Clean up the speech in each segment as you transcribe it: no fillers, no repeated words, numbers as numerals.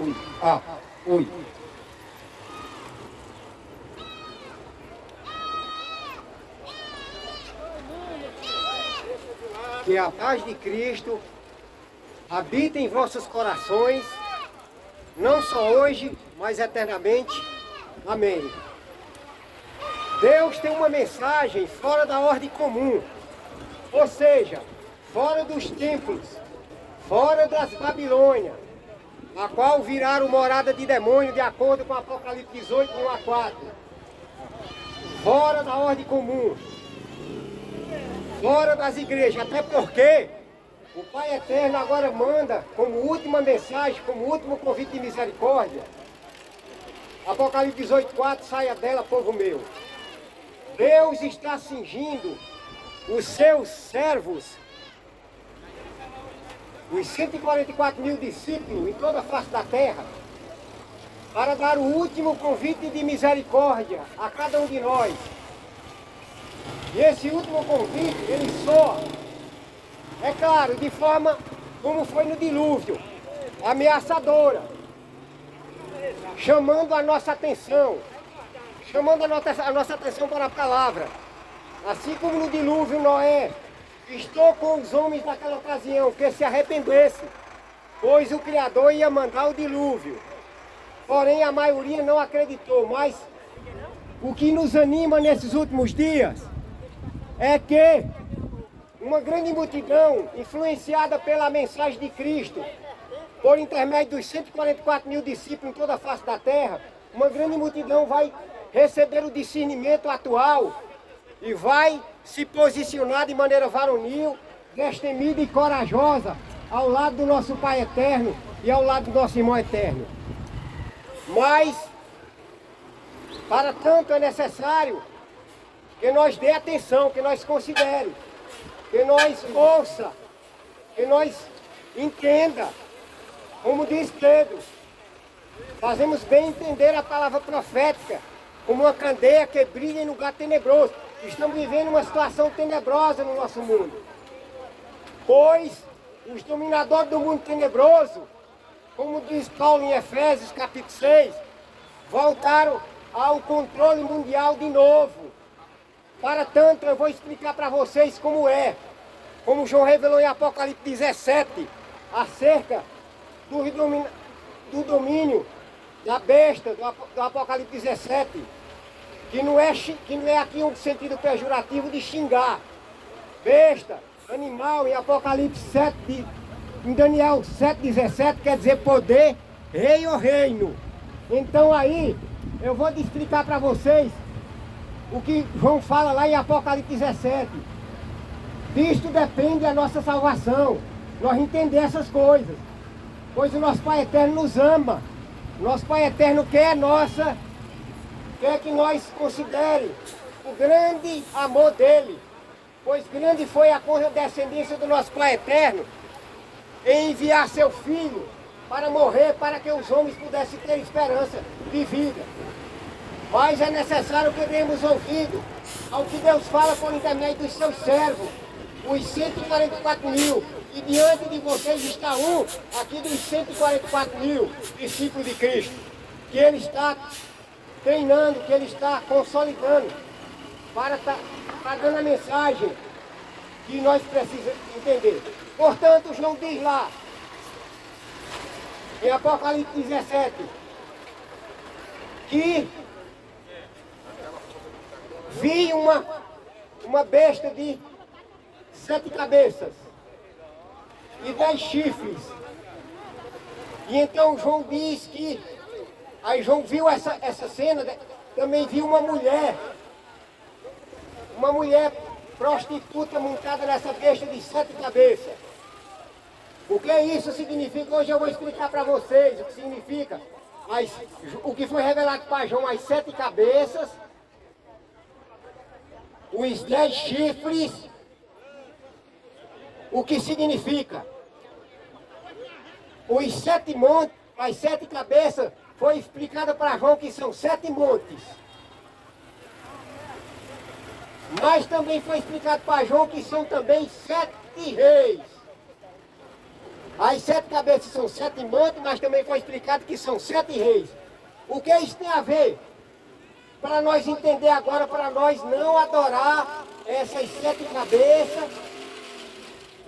Ui. Ah, ui. Que a paz de Cristo habita em vossos corações, não só hoje, mas eternamente. Amém. Deus tem uma mensagem fora da ordem comum, ou seja, fora dos templos, fora das Babilônias, a qual viraram morada de demônio, de acordo com Apocalipse 18, 1 a 4. Fora da ordem comum, fora das igrejas, até porque o Pai Eterno agora manda, como última mensagem, como último convite de misericórdia, Apocalipse 18, 4, saia dela, povo meu. Deus está cingindo os seus servos, os 144 mil discípulos em toda a face da terra, para dar o último convite de misericórdia a cada um de nós. E esse último convite, ele soa, é claro, de forma como foi no dilúvio, ameaçadora, chamando a nossa atenção, chamando a nossa atenção para a palavra. Assim como no dilúvio Noé estou com os homens naquela ocasião que se arrependesse, pois o Criador ia mandar o dilúvio. Porém a maioria não acreditou, mas o que nos anima nesses últimos dias é que uma grande multidão, influenciada pela mensagem de Cristo, por intermédio dos 144 mil discípulos em toda a face da terra, uma grande multidão vai receber o discernimento atual e vai se posicionar de maneira varonil, destemida e corajosa ao lado do nosso Pai Eterno e ao lado do nosso irmão eterno. Mas, para tanto é necessário que nós dê atenção, que nós considere, que nós ouça, que nós entenda, como diz Pedro, fazemos bem entender a palavra profética como uma candeia que brilha em lugar tenebroso. Estamos vivendo uma situação tenebrosa no nosso mundo, pois os dominadores do mundo tenebroso, como diz Paulo em Efésios capítulo 6, voltaram ao controle mundial de novo. Para tanto, eu vou explicar para vocês como é, como João revelou em Apocalipse 17, acerca do domínio da besta, do Apocalipse 17, que não é aqui um sentido pejorativo de xingar. Besta, animal, em Apocalipse 7, em Daniel 7,17, quer dizer poder, rei ou reino. Então aí, eu vou explicar para vocês o que João fala lá em Apocalipse 17. Disto depende a nossa salvação, nós entender essas coisas, pois o nosso Pai Eterno nos ama, o nosso Pai Eterno quer que nós considere o grande amor dele, pois grande foi a condescendência do nosso Pai Eterno em enviar seu Filho para morrer, para que os homens pudessem ter esperança de vida. Mas é necessário que demos ouvido ao que Deus fala por intermédio dos seus servos, os 144 mil. E diante de vocês está um aqui dos 144 mil discípulos de Cristo, que Ele está treinando, que Ele está consolidando, para estar dando a mensagem que nós precisamos entender. Portanto, João diz lá, em Apocalipse 17, que vi uma besta de 7 cabeças e 10 chifres. E então João diz que, aí João viu essa cena, também viu uma mulher prostituta montada nessa besta de 7 cabeças. O que isso significa? Hoje eu vou explicar para vocês o que significa. O que foi revelado para João, as 7 cabeças, os 10 chifres, o que significa? Os 7 montes, as 7 cabeças, foi explicado para João que são 7 montes. Mas também foi explicado para João que são também 7 reis. As 7 cabeças são 7 montes, mas também foi explicado que são 7 reis. O que isso tem a ver? Para nós entender agora, para nós não adorar essas 7 cabeças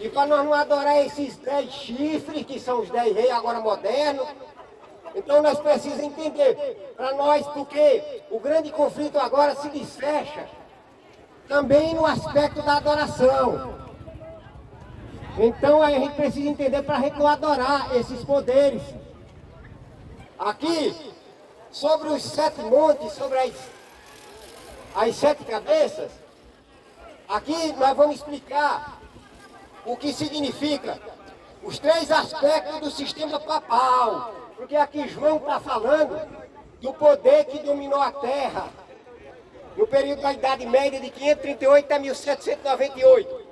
e para nós não adorar esses 10 chifres, que são os 10 reis agora modernos. Então nós precisamos entender, para nós, porque o grande conflito agora se desfecha também no aspecto da adoração. Então a gente precisa entender para a gente não adorar esses poderes. Aqui, sobre os 7 montes, sobre as 7 cabeças, aqui nós vamos explicar o que significa os 3 aspectos do sistema papal. Porque aqui João está falando do poder que dominou a Terra no período da Idade Média de 538 a 1798.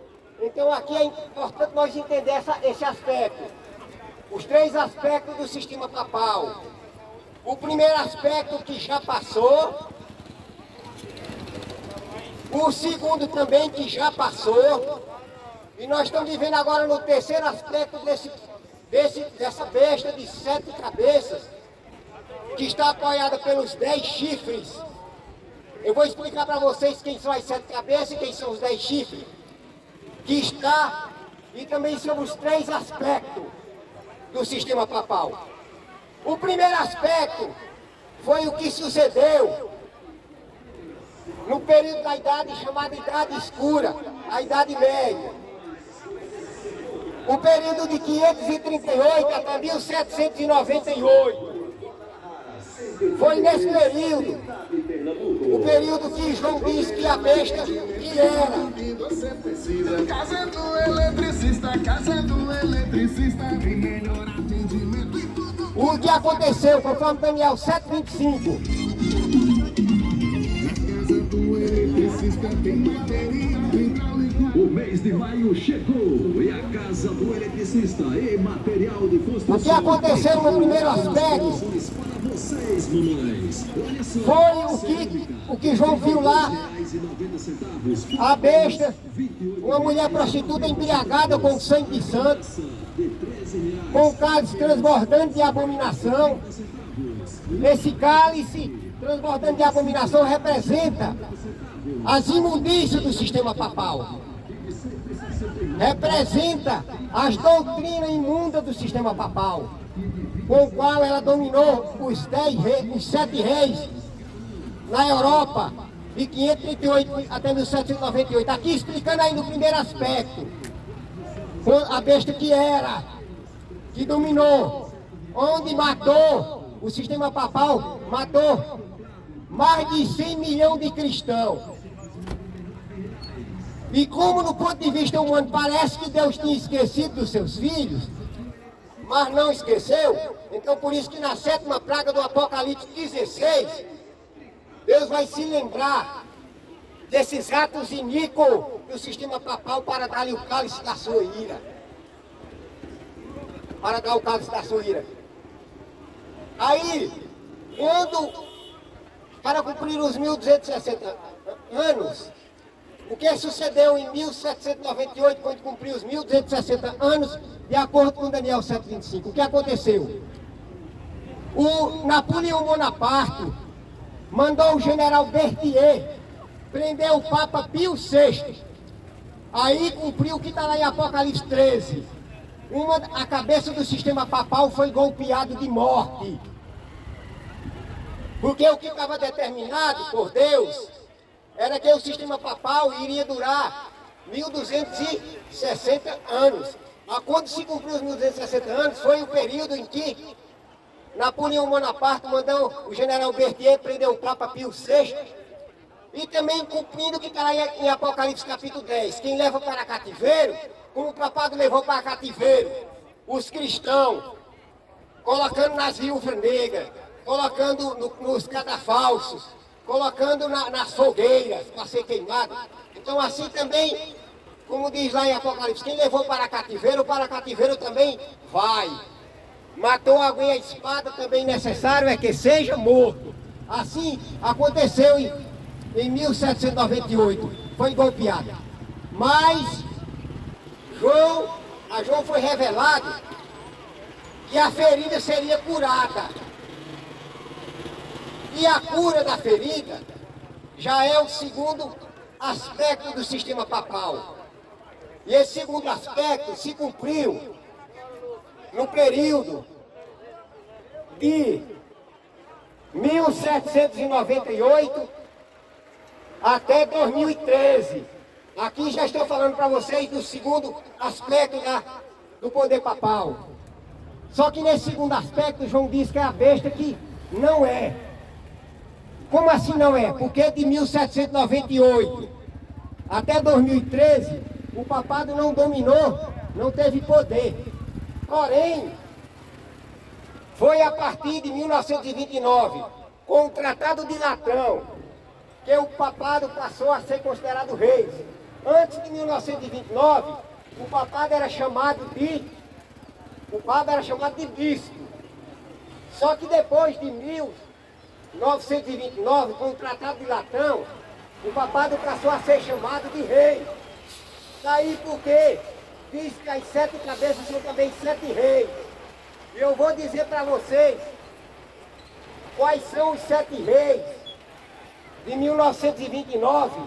Então aqui é importante nós entender esse aspecto. Os 3 aspectos do sistema papal. O primeiro aspecto que já passou. O segundo também que já passou. E nós estamos vivendo agora no terceiro aspecto dessa besta de 7 cabeças, que está apoiada pelos 10 chifres. Eu vou explicar para vocês quem são as 7 cabeças e quem são os 10 chifres. Que está, e também sobre os 3 aspectos do sistema papal. O primeiro aspecto foi o que sucedeu no período da idade chamada Idade Escura, a Idade Média. O período de 538 até 1798. Foi nesse período, o período que João disse que a besta que era. Casa do eletricista, tem melhor atendimento e tudo. O que aconteceu, conforme Daniel 7:25. Na casa do eletricista tem material hidráulico. O mês de maio chegou e a casa do eletricista e material de construção. O que aconteceu no primeiro aspecto Para vocês, mamães. Olha só. foi o que João viu lá. R$1,90 A besta, uma mulher prostituta embriagada com sangue de santo, de R$13. com o cálice transbordante de abominação. Esse cálice transbordante de abominação representa as imundícias do sistema papal. Representa as doutrinas imundas do sistema papal, com o qual ela dominou os 7 reis na Europa, de 538 até 1798. Aqui explicando aí no primeiro aspecto, a besta que era, que dominou, onde matou, o sistema papal matou mais de 100 milhões de cristãos. E como no ponto de vista humano parece que Deus tinha esquecido dos seus filhos, mas não esqueceu, então por isso que na 7ª praga do Apocalipse 16, Deus vai se lembrar desses atos iníquos do sistema papal para dar-lhe o cálice da sua ira. Para dar o cálice da sua ira. Aí, para cumprir os 1260 anos, o que sucedeu em 1798, quando cumpriu os 1260 anos, de acordo com Daniel 7:25? O que aconteceu? O Napoleão Bonaparte mandou o general Berthier prender o Papa Pio VI. Aí cumpriu o que está lá em Apocalipse 13. A cabeça do sistema papal foi golpeado de morte. Porque o que estava determinado por Deus era que o sistema papal iria durar 1260 anos. Quando se cumpriu os 1260 anos, foi o período em que Napoleão Bonaparte mandou o general Berthier prender o Papa Pio VI, e também cumprindo o que está lá em Apocalipse capítulo 10. Quem leva para cativeiro, como o papado levou para cativeiro, os cristãos, colocando nas viúvas negras, colocando nos cadafalsos, colocando nas fogueiras para ser queimado. Então assim também, como diz lá em Apocalipse, quem levou para cativeiro também vai. Matou alguém a espada, também necessário é que seja morto. Assim aconteceu em 1798, foi golpeada. Mas a João foi revelado e a ferida seria curada. E a cura da ferida já é o segundo aspecto do sistema papal. E esse segundo aspecto se cumpriu no período de 1798 até 2013. Aqui já estou falando para vocês do segundo aspecto do poder papal. Só que nesse segundo aspecto, João diz que é a besta que não é. Como assim não é? Porque de 1798 até 2013, o papado não dominou, não teve poder. Porém, foi a partir de 1929, com o Tratado de Latão, que o papado passou a ser considerado rei. Antes de 1929, o papado era chamado de bispo. Só que depois de 1929, com o Tratado de Latão, o papado passou a ser chamado de rei. Daí porque diz que as 7 cabeças são também 7 reis. E eu vou dizer para vocês quais são os 7 reis de 1929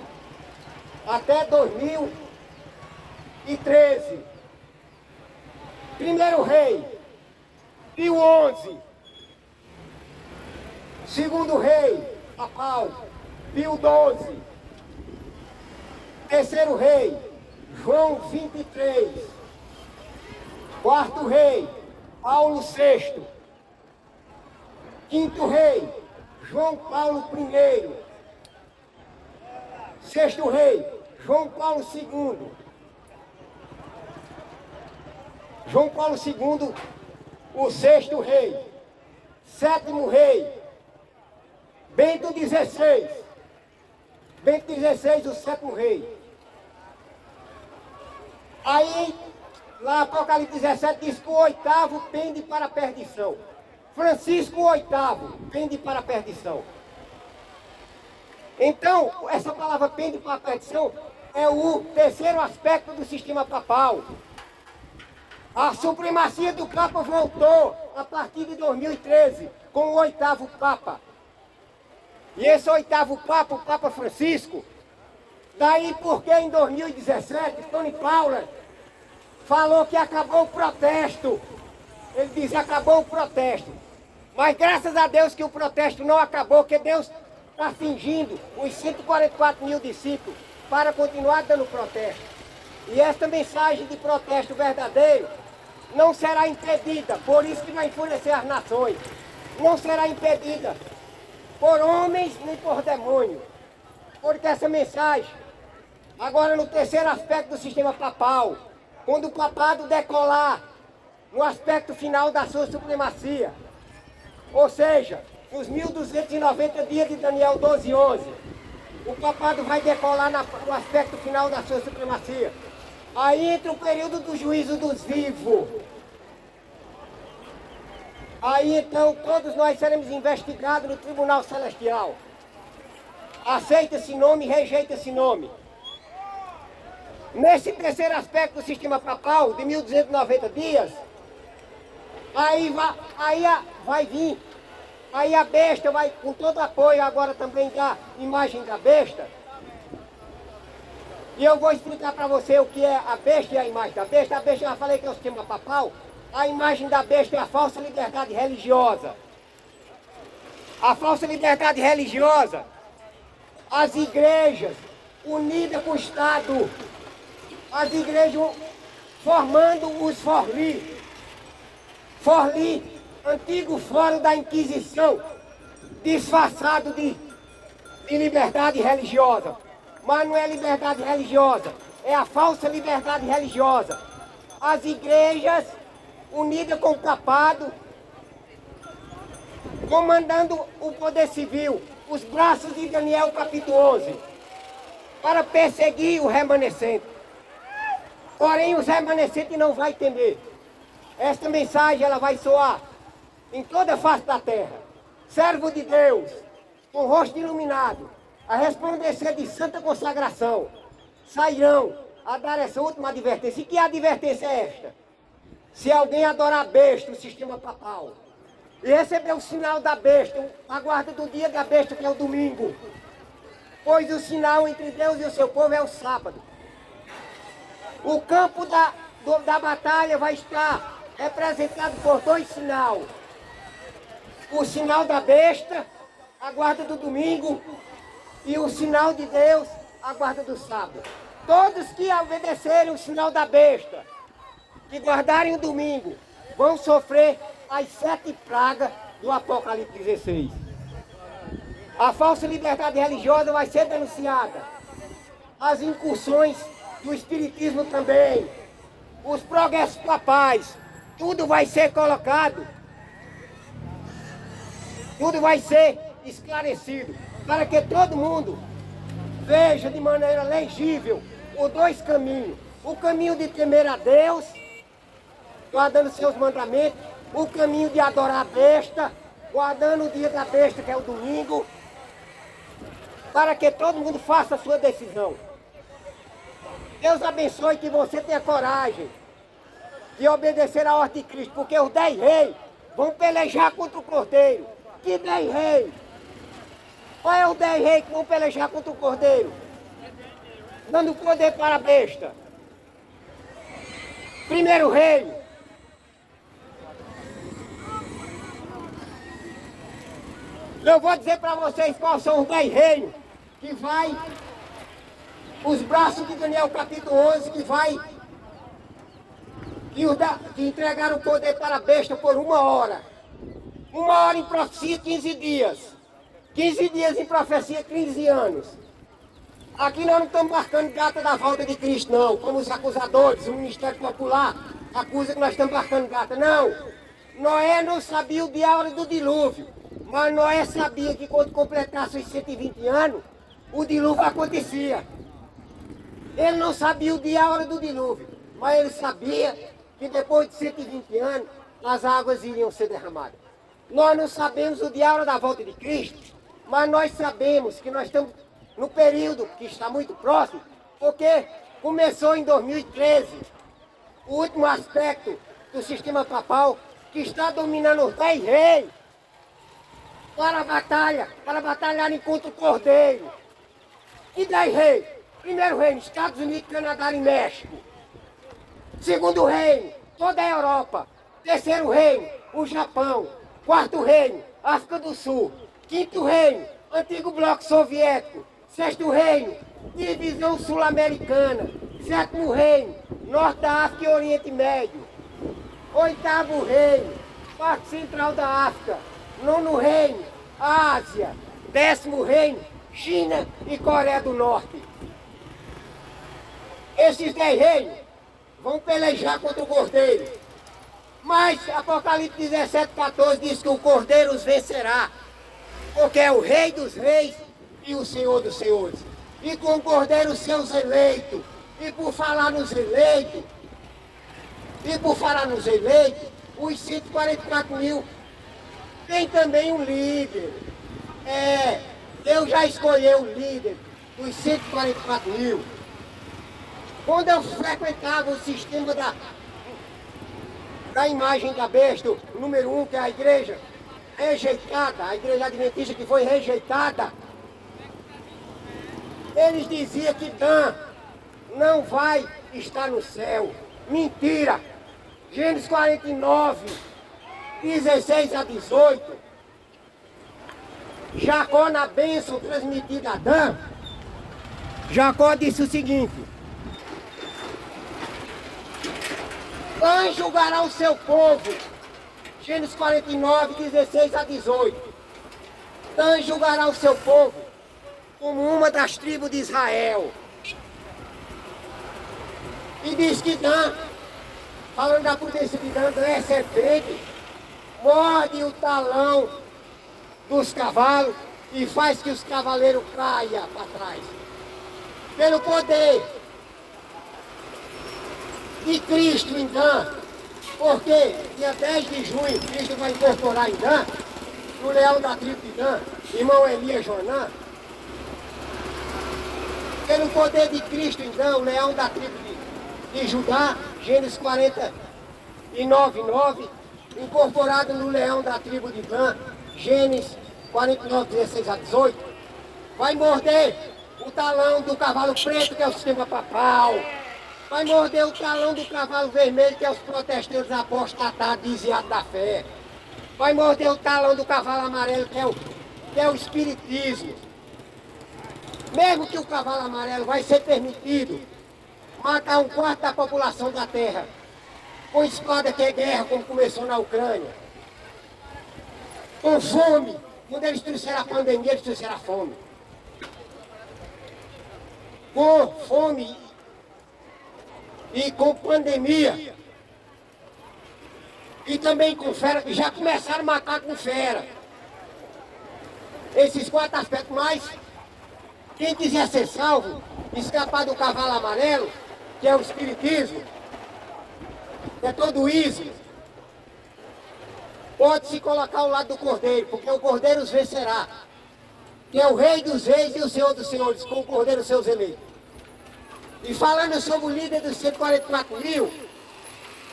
até 2013. Primeiro rei, Pio XI. Segundo rei, papal, Pio XII. Terceiro rei, João 23. Quarto rei, Paulo VI. Quinto rei, João Paulo I. Sexto rei, João Paulo II. João Paulo II, o sexto rei. Sétimo rei, Bento XVI. Bento XVI, o sétimo rei. Aí, lá Apocalipse 17 diz que o oitavo pende para a perdição. Francisco o oitavo pende para a perdição. Então, essa palavra pende para a perdição é o terceiro aspecto do sistema papal. A supremacia do Papa voltou a partir de 2013, com o oitavo Papa. E esse oitavo Papa, o Papa Francisco, daí porque em 2017, Tony Paula falou que acabou o protesto. Ele diz que acabou o protesto. Mas graças a Deus que o protesto não acabou, que Deus está fingindo os 144 mil discípulos para continuar dando protesto. E esta mensagem de protesto verdadeiro não será impedida, por isso que vai enfurecer as nações. Não será impedida por homens nem por demônios. Porque essa mensagem, agora no terceiro aspecto do sistema papal, quando o papado decolar no aspecto final da sua supremacia, ou seja, nos 1290 dias de Daniel 12:11, o papado vai decolar no aspecto final da sua supremacia. Aí entra o período do juízo dos vivos. Aí então todos nós seremos investigados no Tribunal Celestial. Aceita esse nome, rejeita esse nome. Nesse terceiro aspecto do sistema papal, de 1290 dias, aí vai vir. Aí a besta vai, com todo apoio agora também da imagem da besta. E eu vou explicar para você o que é a besta e a imagem da besta. A besta, eu já falei que é o sistema papal. A imagem da besta é a falsa liberdade religiosa. A falsa liberdade religiosa. As igrejas unidas com o Estado. As igrejas formando os forli. Forli, antigo fórum da Inquisição, disfarçado de liberdade religiosa. Mas não é liberdade religiosa, é a falsa liberdade religiosa. As igrejas unidas com o papado, comandando o poder civil, os braços de Daniel capítulo 11, para perseguir o remanescente. Porém, os remanescentes não vão temer. Esta mensagem ela vai soar em toda a face da terra. Servo de Deus, com o rosto iluminado, a resplandecer de santa consagração, sairão a dar essa última advertência. E que advertência é esta? Se alguém adorar a besta, o sistema papal, e receber o sinal da besta, a guarda do dia da besta, que é o domingo, pois o sinal entre Deus e o seu povo é o sábado. O campo da batalha vai estar representado por dois sinais. O sinal da besta, a guarda do domingo, e o sinal de Deus, a guarda do sábado. Todos que obedecerem o sinal da besta, que guardarem o domingo, vão sofrer as 7 pragas do Apocalipse 16. A falsa liberdade religiosa vai ser denunciada. As incursões do espiritismo também. Os progressos papais. Tudo vai ser colocado. Tudo vai ser esclarecido. Para que todo mundo veja de maneira legível os dois caminhos. O caminho de temer a Deus, guardando seus mandamentos. O caminho de adorar a besta, guardando o dia da besta, que é o domingo. Para que todo mundo faça a sua decisão. Deus abençoe que você tenha coragem de obedecer a ordem de Cristo, porque os 10 reis vão pelejar contra o Cordeiro. Que 10 reis? Qual é os 10 reis que vão pelejar contra o Cordeiro? Dando poder para a besta. Primeiro rei. Eu vou dizer para vocês quais são os 10 reinos que vai, os braços de Daniel capítulo 11, que vai, que entregaram o poder para a besta por 1 hora. 1 hora em profecia, 15 dias. 15 dias em profecia, 15 anos. Aqui nós não estamos marcando data da volta de Cristo, não. Como os acusadores, o Ministério Popular acusa que nós estamos marcando data. Não. Noé não sabia o dia e a hora do dilúvio. Mas Noé sabia que quando completasse os 120 anos, o dilúvio acontecia. Ele não sabia o dia e a hora do dilúvio. Mas ele sabia que depois de 120 anos, as águas iriam ser derramadas. Nós não sabemos o dia e a hora da volta de Cristo, mas nós sabemos que nós estamos no período que está muito próximo, porque começou em 2013, o último aspecto do sistema papal, que está dominando os 10 reis para a batalha, para batalharem contra o Cordeiro. E 10 reis? Primeiro reino, Estados Unidos, Canadá e México. Segundo reino, toda a Europa. Terceiro reino, o Japão. Quarto reino, África do Sul. Quinto reino, antigo bloco soviético. Sexto reino, divisão sul-americana. Sétimo reino, norte da África e Oriente Médio. Oitavo reino, parte central da África. Nono reino, Ásia. 10º reino, China e Coreia do Norte. Esses 10 reinos vão pelejar contra o Cordeiro. Mas Apocalipse 17:14 diz que o Cordeiro os vencerá. Porque é o Rei dos Reis e o Senhor dos Senhores. E com o Cordeiro os seus eleitos. E por falar nos eleitos, os 144 mil tem também um líder. Deus já escolheu o líder dos 144 mil. Quando eu frequentava o sistema da imagem da besta, o número 1, que é a igreja rejeitada, a igreja adventista que foi rejeitada, eles diziam que Dan não vai estar no céu. Mentira! Gênesis 49, 16 a 18, Jacó, na bênção transmitida a Dan, Jacó disse o seguinte: Dan julgará o seu povo. Gênesis 49, 16 a 18. Dan julgará o seu povo como uma das tribos de Israel. E diz que Dan, falando da prudência de Dan, Dan é serpente, morde o talão dos cavalos e faz que os cavaleiros caiam para trás. Pelo poder de Cristo em Dan, porque dia 10 de junho Cristo vai incorporar em Dan, o leão da tribo de Dan, irmão Elias Jonã. Pelo poder de Cristo em Dan, o leão da tribo de Judá, Gênesis 40, 99, incorporado no leão da tribo de Dan, Gênesis 49, 16 a 18, vai morder o talão do cavalo preto, que é o sistema papal, vai morder o talão do cavalo vermelho, que é os protestantes apostatados, desviados da fé, vai morder o talão do cavalo amarelo, que é o espiritismo. Mesmo que o cavalo amarelo vai ser permitido matar 1/4 da população da Terra, com espada que é guerra, como começou na Ucrânia, com fome, quando eles trouxeram a pandemia, eles trouxeram a fome. Com fome e com pandemia, e também com fera, já começaram a matar com fera. Esses 4 aspectos, mas quem quiser ser salvo, escapar do cavalo amarelo, que é o espiritismo, que é todo o ismo, pode se colocar ao lado do Cordeiro, porque o Cordeiro os vencerá, que é o Rei dos Reis e o Senhor dos Senhores, com o Cordeiro seus eleitos. E falando sobre o líder dos 144 mil,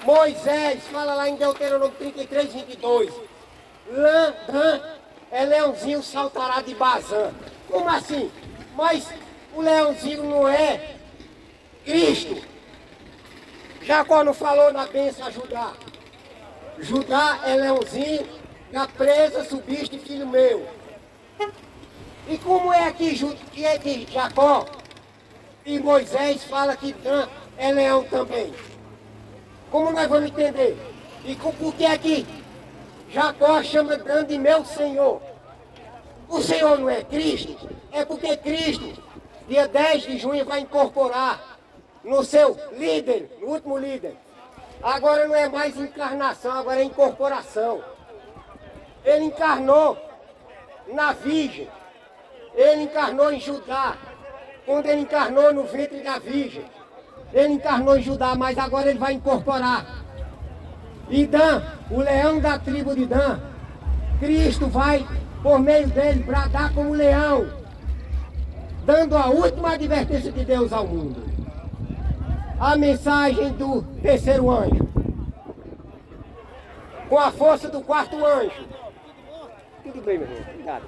Moisés fala lá em Deuteronômio 33, 22, Dan é leãozinho saltará de Bazã. Como assim? Mas o leãozinho não é Cristo. Jacó não falou na bênção a Judá. Judá é leãozinho, na presa subiste filho meu. E como é que Jacó e Moisés fala que Dan é leão também? Como nós vamos entender? E por que é que Jacó chama Dan de meu Senhor? O Senhor não é Cristo? É porque Cristo, dia 10 de junho, vai incorporar no seu líder, no último líder. Agora não é mais encarnação, agora é incorporação. Ele encarnou na Virgem. Ele encarnou em Judá. Quando ele encarnou no ventre da Virgem. Ele encarnou em Judá, mas agora ele vai incorporar. E Dan, o leão da tribo de Dan, Cristo vai, por meio dele, bradar como leão, dando a última advertência de Deus ao mundo. A mensagem do terceiro anjo, com a força do 4º anjo. Tudo bem, meu irmão, obrigado.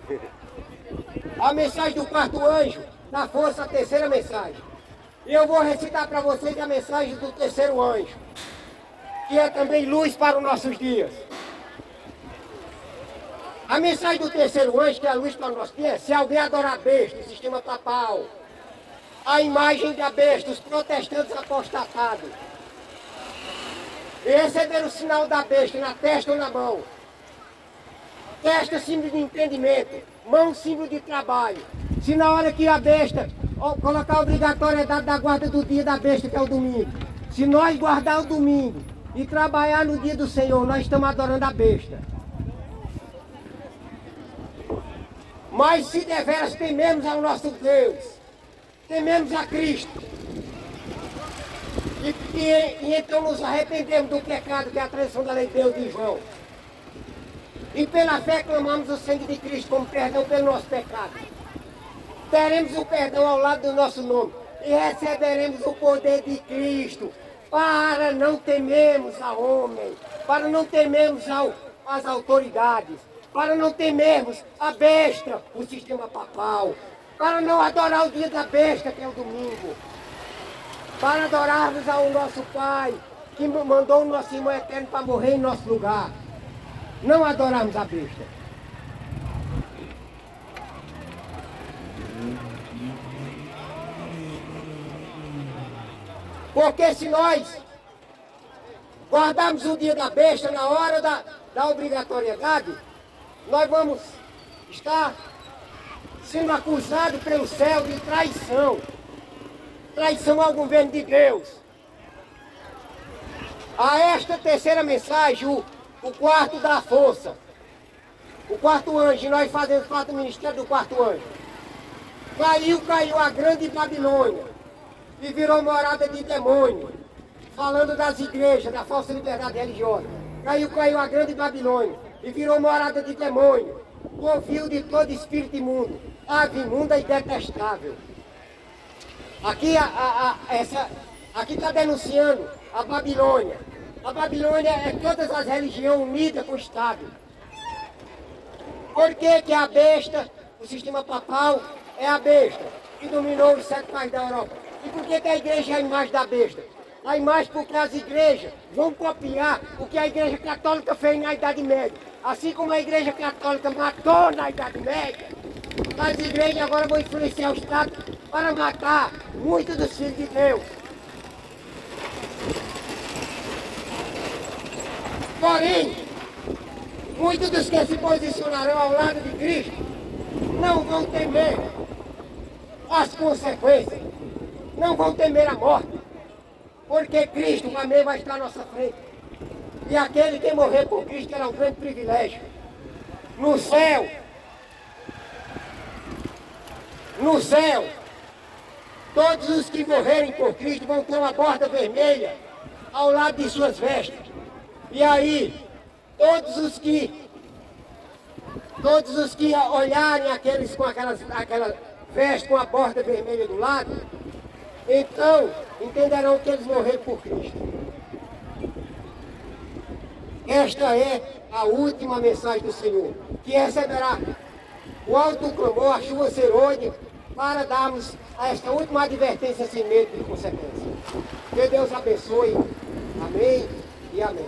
A mensagem do 4º anjo, na força, a terceira mensagem. E eu vou recitar para vocês a mensagem do terceiro anjo, que é também luz para os nossos dias. A mensagem do terceiro anjo, que é a luz para o nosso dia, é: se alguém adorar a besta, o sistema papal, a imagem da besta, os protestantes apostatados, e receber o sinal da besta na testa ou na mão. Testa, símbolo de entendimento, mão, símbolo de trabalho. Se na hora que a besta, colocar a obrigatoriedade da guarda do dia da besta, que é o domingo, se nós guardar o domingo e trabalhar no dia do Senhor, nós estamos adorando a besta. Mas se deveras tememos ao nosso Deus, tememos a Cristo, e então nos arrependemos do pecado, que é a transgressão da lei de Deus de João. E pela fé clamamos o sangue de Cristo como perdão pelo nosso pecado. Teremos o perdão ao lado do nosso nome e receberemos o poder de Cristo, para não temermos a homem, para não temermos as autoridades, para não temermos a besta, o sistema papal, para não adorar o dia da besta, que é o domingo, para adorarmos ao nosso Pai, que mandou o nosso irmão eterno para morrer em nosso lugar. Não adorarmos a besta. Porque se nós guardarmos o dia da besta na hora da obrigatoriedade, nós vamos estar sendo acusados pelo céu de traição. Traição ao governo de Deus. A esta terceira mensagem, o 4º da força, o 4º anjo, e nós fazemos parte do ministério do 4º anjo. Caiu a grande Babilônia e virou morada de demônio, falando das igrejas, da falsa liberdade religiosa. Caiu a grande Babilônia e virou morada de demônio, confio de todo espírito imundo, ave imunda e detestável. Aqui está denunciando a Babilônia, A Babilônia é todas as religiões unidas com o Estado. Por que que a besta, o sistema papal, é a besta que dominou os 7 países da Europa? E por que que a igreja é a imagem da besta? A imagem porque as igrejas vão copiar o que a igreja católica fez na Idade Média. Assim como a igreja católica matou na Idade Média, as igrejas agora vão influenciar o Estado para matar muitos dos filhos de Deus. Porém, muitos dos que se posicionarão ao lado de Cristo não vão temer as consequências, não vão temer a morte, porque Cristo também vai estar à nossa frente. E aquele que morrer por Cristo terá um grande privilégio. No céu, todos os que morrerem por Cristo vão ter uma borda vermelha ao lado de suas vestes. E aí, todos os que olharem aqueles com aquela veste com a borda vermelha do lado, então entenderão que eles morreram por Cristo. Esta é a última mensagem do Senhor, que receberá o alto clamor, a chuva serôdia, para darmos esta última advertência sem medo de consequência. Que Deus abençoe. Amém e amém.